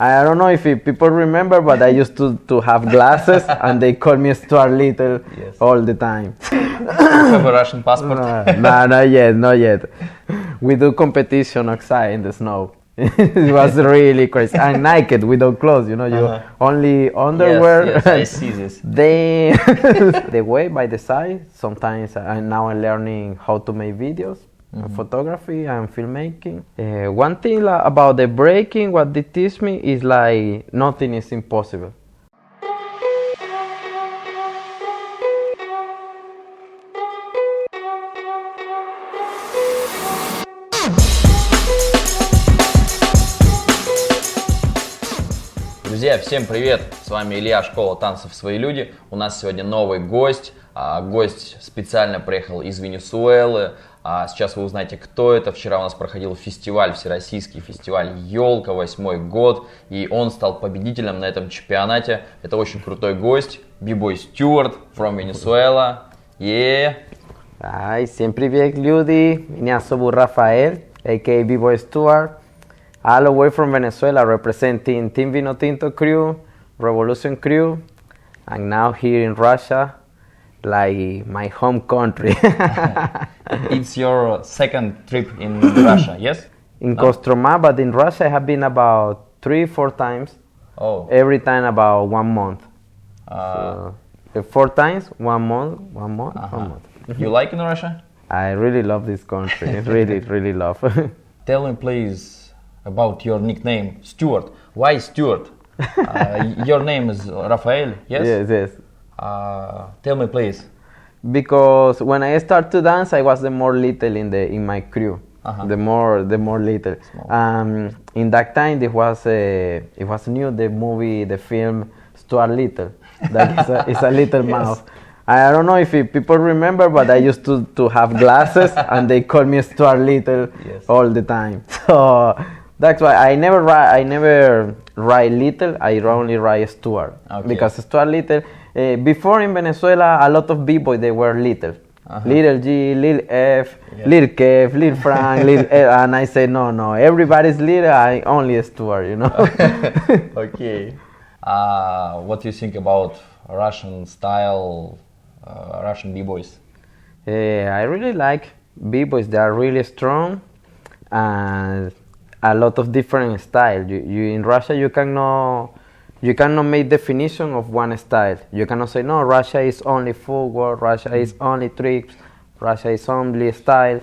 I don't know if people remember, but I used to have glasses, and they call me Stuart Little all the time. You have a Russian passport? No, not yet. We do competition outside in the snow. It was really crazy. And naked, without clothes, you only underwear. Yes, I see this. The way by the side. Sometimes I'm learning how to make videos, photography and filmmaking. One thing about the breaking, what they teach me is like nothing is impossible. Друзья, всем привет! С вами Илья, школа танцев «Свои люди». У нас сегодня новый гость. Гость специально приехал из Венесуэлы. Сейчас вы узнаете, кто это. Вчера у нас проходил фестиваль, всероссийский фестиваль «Елка», 8-й год. И он стал победителем на этом чемпионате. Это очень крутой гость. Bboy Stuart from Venezuela. Hi, всем привет, люди. Меня зовут Rafael, a.k.a. Bboy Stuart. All the way from Venezuela, representing Team Vinotinto crew, Revolution crew, and now here in Russia, like my home country. It's your second trip in Russia, yes? In Kostroma, but in Russia I have been about 3-4 times. Oh. Every time about 1 month. So, 4 times, 1 month, 1 month, 1 month. You like in Russia? I really love this country. Really love. Tell me, please, about your nickname, Stuart. Why Stuart? Your name is Rafael, yes? Yes. Tell me, please. Because when I started to dance, I was the more little in my crew. The more little. In that time, it was new, the movie, the film Stuart Little. That is a little mouse. I don't know if people remember, but I used to have glasses, and they call me Stuart Little all the time. So that's why I never write Little. I only write Stuart, because Stuart Little. Before in Venezuela, a lot of Bboy they were Little. Little G, Lil F, Lil Kev, Lil Frank, Lil L, and I say no, everybody's Little. I only Stuart, Okay. What do you think about Russian style, Russian B-boys? I really like B-boys. They are really strong, and a lot of different styles. You in Russia you cannot make definition of one style. You cannot say no, Russia is only footwork, Russia is only tricks, Russia is only style.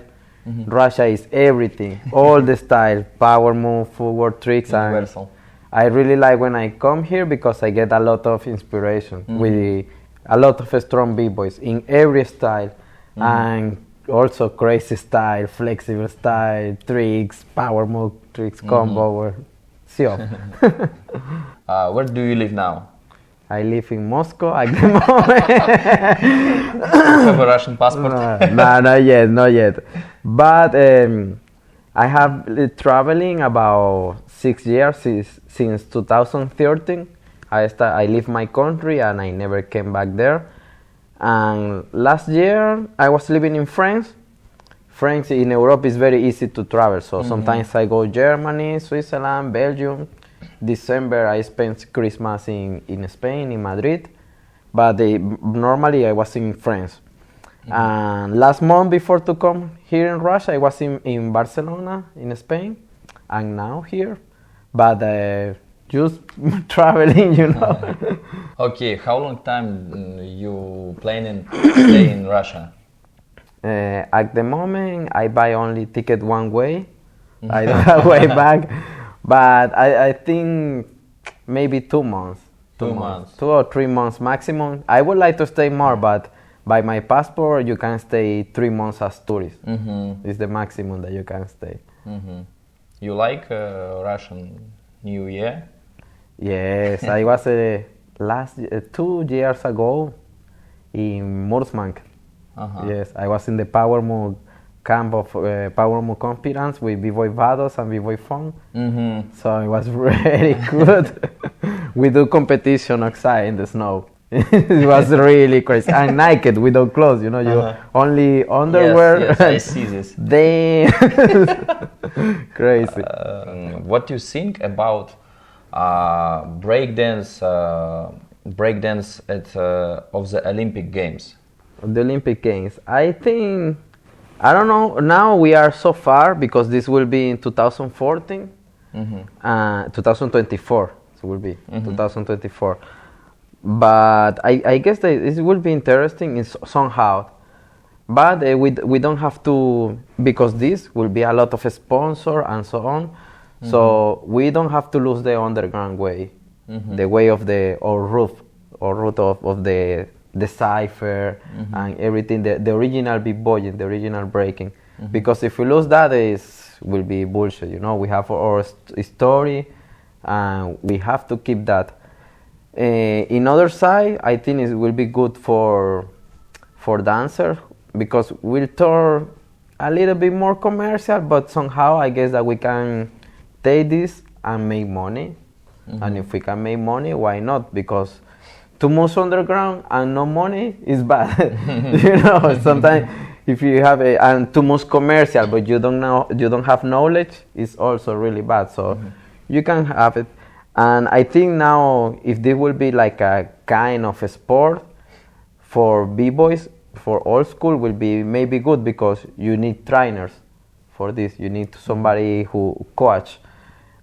Russia is everything, all the style, power move, footwork, tricks. Universal. I really like when I come here because I get a lot of inspiration with a lot of strong B-boys in every style, and also crazy style, flexible style, tricks, power move, tricks, combo. Where do you live now? I live in Moscow at the moment. You have a Russian passport? No, not yet. But I have been traveling about 6 years since 2013. I leave my country and I never came back there. And last year I was living in France. France in Europe is very easy to travel, so sometimes I go Germany, Switzerland, Belgium. December I spent Christmas in Spain, in Madrid, but normally I was in France. And last month before to come here in Russia, I was in Barcelona, in Spain, and now here. But just traveling, Okay, how long time you planning to stay in Russia? At the moment, I buy only ticket one way. I don't have way back, but I think maybe 2 months. 2 months. 2 or 3 months maximum. I would like to stay more, but by my passport, you can stay 3 months as tourist. It's the maximum that you can stay. You like Russian New Year? Yes, I was 2 years ago in Murmansk. Yes, I was in the Power Move camp of Power Move Confidence with Bboy Vados and Bboy Fun. So it was very good. We do competition outside in the snow. It was really crazy. And naked, without clothes, you only underwear. Yes, I see this. Crazy. What do you think about breakdance at of the Olympic Games? The Olympic Games. I think, I don't know. Now we are so far because this will be in 2014, 2024. So it will be 2024. But I guess that it will be interesting somehow. But we don't have to, because this will be a lot of sponsor and so on. So we don't have to lose the underground way, the way of the route of the cipher and everything, the original b-boying, the original breaking. Because if we lose that, will be bullshit. You know, we have our story, and we have to keep that. In other side, I think it will be good for dancers, because we'll turn a little bit more commercial, but somehow I guess that we can take this and make money. And if we can make money, why not? Because too much underground and no money is bad. You know, sometimes if you have and too much commercial, but you don't have knowledge, it's also really bad. So you can have it. And I think now, if this will be like a kind of a sport for b-boys, for old school, will be maybe good, because you need trainers for this. You need somebody who coach,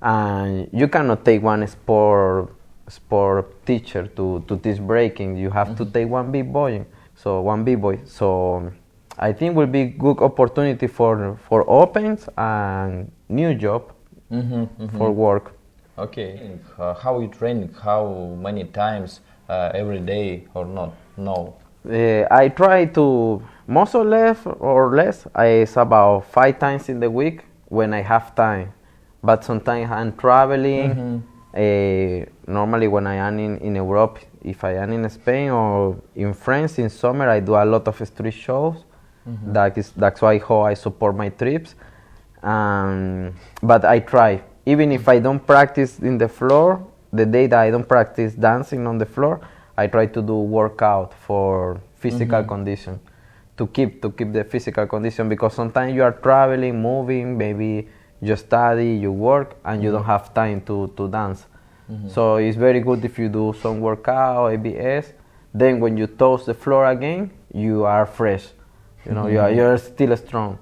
and you cannot take one sport teacher to teach breaking. You have to take one b-boy. So I think will be good opportunity for opens and new job for work. Okay. How you training? How many times every day or not? No. I try to most or less. It's about 5 times in the week when I have time. But sometimes I'm traveling. Normally when I am in Europe, if I am in Spain or in France in summer, I do a lot of street shows. That's why how I support my trips. But I try. Even if I don't practice in the floor, the day that I don't practice dancing on the floor, I try to do workout for physical condition, to keep the physical condition, because sometimes you are traveling, moving, maybe you study, you work, and you don't have time to dance. So it's very good if you do some workout, ABS. Then when you touch the floor again, you are fresh. You know, you're still strong.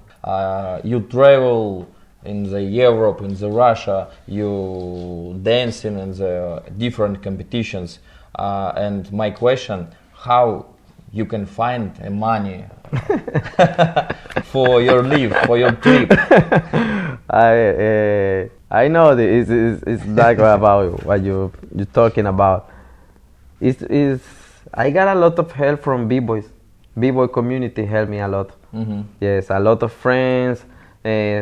You travel in the Europe, in the Russia, you dancing in the different competitions. And my question, how you can find money for your live, for your trip? I know it's like about what you're talking about. I got a lot of help from b-boys. B-boy community helped me a lot. Yes, a lot of friends.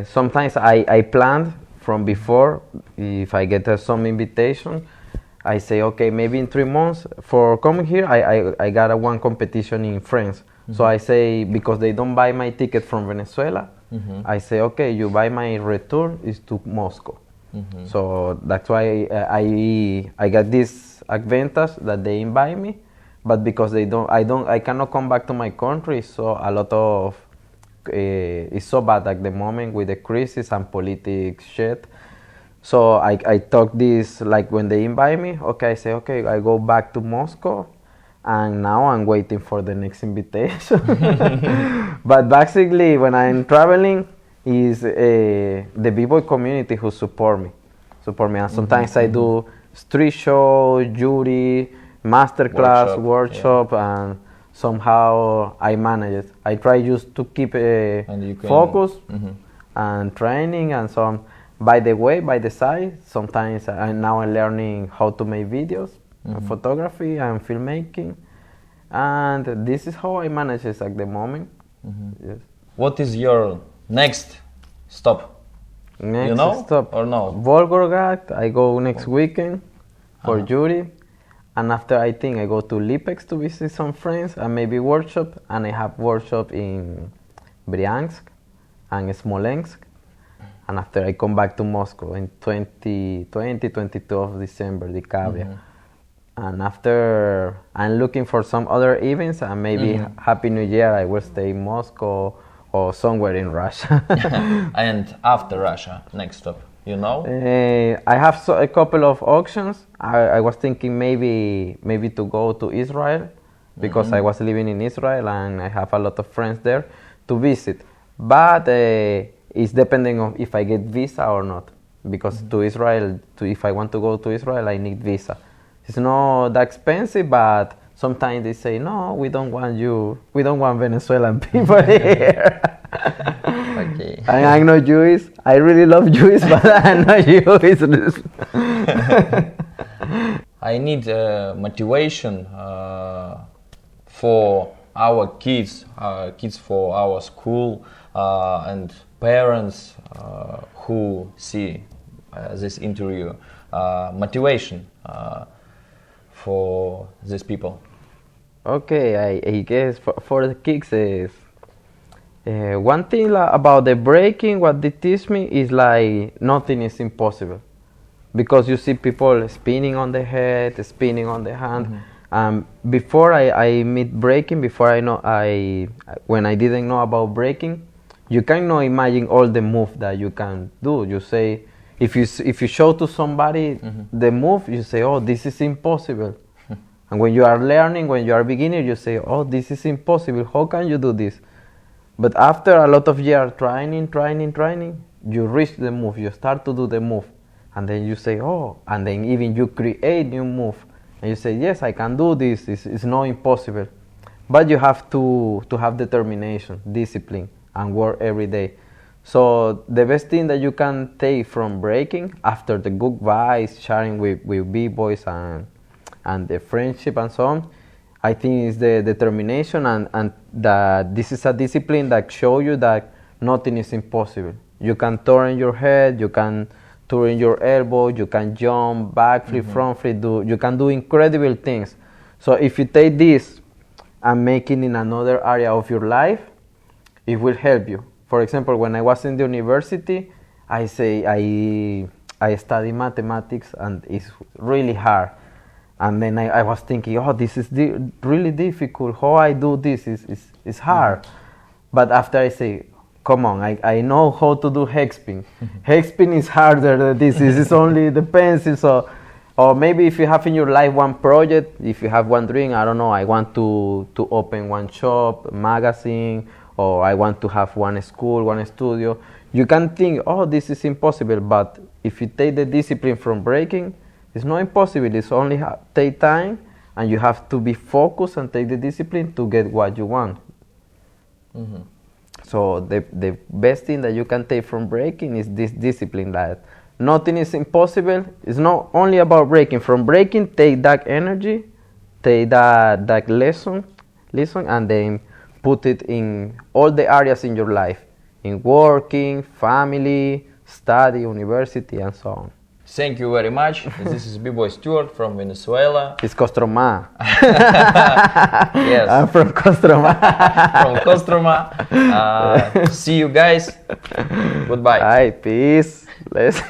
Sometimes I planned from before. If I get some invitation, I say, okay, maybe in 3 months for coming here, I got one competition in France. So I say, because they don't buy my ticket from Venezuela, I say, okay, you buy my return is to Moscow. So that's why I got this advantage that they invite me, but because I cannot come back to my country. So a lot of it's so bad at the moment with the crisis and politics shit. So I talk this, like when they invite me, okay, I say, okay, I go back to Moscow, and now I'm waiting for the next invitation. But basically, when I'm traveling, is the b-boy community who support me. And sometimes I do street show, jury, masterclass, workshop, and somehow I manage it. I try just to keep focus and training and so on. By the side, sometimes I'm learning how to make videos, photography and filmmaking, and this is how I manage it at the moment. Yes. What is your next stop? Next stop or no? Volgograd. I go next weekend for jury, and after I think I go to Lipetsk to visit some friends and maybe workshop, and I have workshop in Bryansk and Smolensk. And after I come back to Moscow in 22 of December, the Kavya. And after I'm looking for some other events, and maybe Happy New Year, I will stay in Moscow or somewhere in Russia. And after Russia, next stop? You know? I have a couple of options. I was thinking maybe to go to Israel because I was living in Israel and I have a lot of friends there to visit. But it's depending on if I get visa or not. Because to Israel, if I want to go to Israel, I need visa. It's not that expensive, but sometimes they say, no, we don't want you. We don't want Venezuelan people here. Okay. And I'm not Jewish. I really love Jewish, but I'm not Jewish. I need motivation for our kids for our school and parents who see this interview. Motivation for these people. Okay, I guess for the kids is one thing about the breaking. What they teach me is like nothing is impossible, because you see people spinning on the head, spinning on the hand. Before I meet breaking, when I didn't know about breaking, you cannot imagine all the moves that you can do. You say, if you show to somebody the move, you say, oh, this is impossible. And when you are learning, when you are beginner, you say, oh, this is impossible. How can you do this? But after a lot of years training, you reach the move. You start to do the move. And then you say, oh, and then even you create new move. And you say, yes, I can do this. It's not impossible. But you have to have determination, discipline, and work every day. So the best thing that you can take from breaking, after the good vibes, sharing with B-boys and the friendship and so on, I think is the determination and that this is a discipline that shows you that nothing is impossible. You can turn your head, you can turn your elbow, you can jump, back flip, front flip, you can do incredible things. So if you take this and make it in another area of your life, it will help you. For example, when I was in the university, I study mathematics and it's really hard. And then I was thinking, oh, this is really difficult. How I do this is hard. But after I say, come on, I know how to do hexpin. Hexpin is harder than this. This is only the pencil. So, or maybe if you have in your life one project, if you have one dream, I don't know, I want to open one shop, magazine, or I want to have one school, one studio. You can think, oh, this is impossible. But if you take the discipline from breaking, it's not impossible. It's only take time, and you have to be focused and take the discipline to get what you want. So the best thing that you can take from breaking is this discipline, that nothing is impossible. It's not only about breaking. From breaking, take that energy, take that lesson, and then put it in all the areas in your life, in working, family, study, university, and so on. Thank you very much. This is Bboy Stuart from Venezuela. It's Kostroma. Yes. I'm from Kostroma. From Kostroma. See you guys. Goodbye. Bye, peace. Let's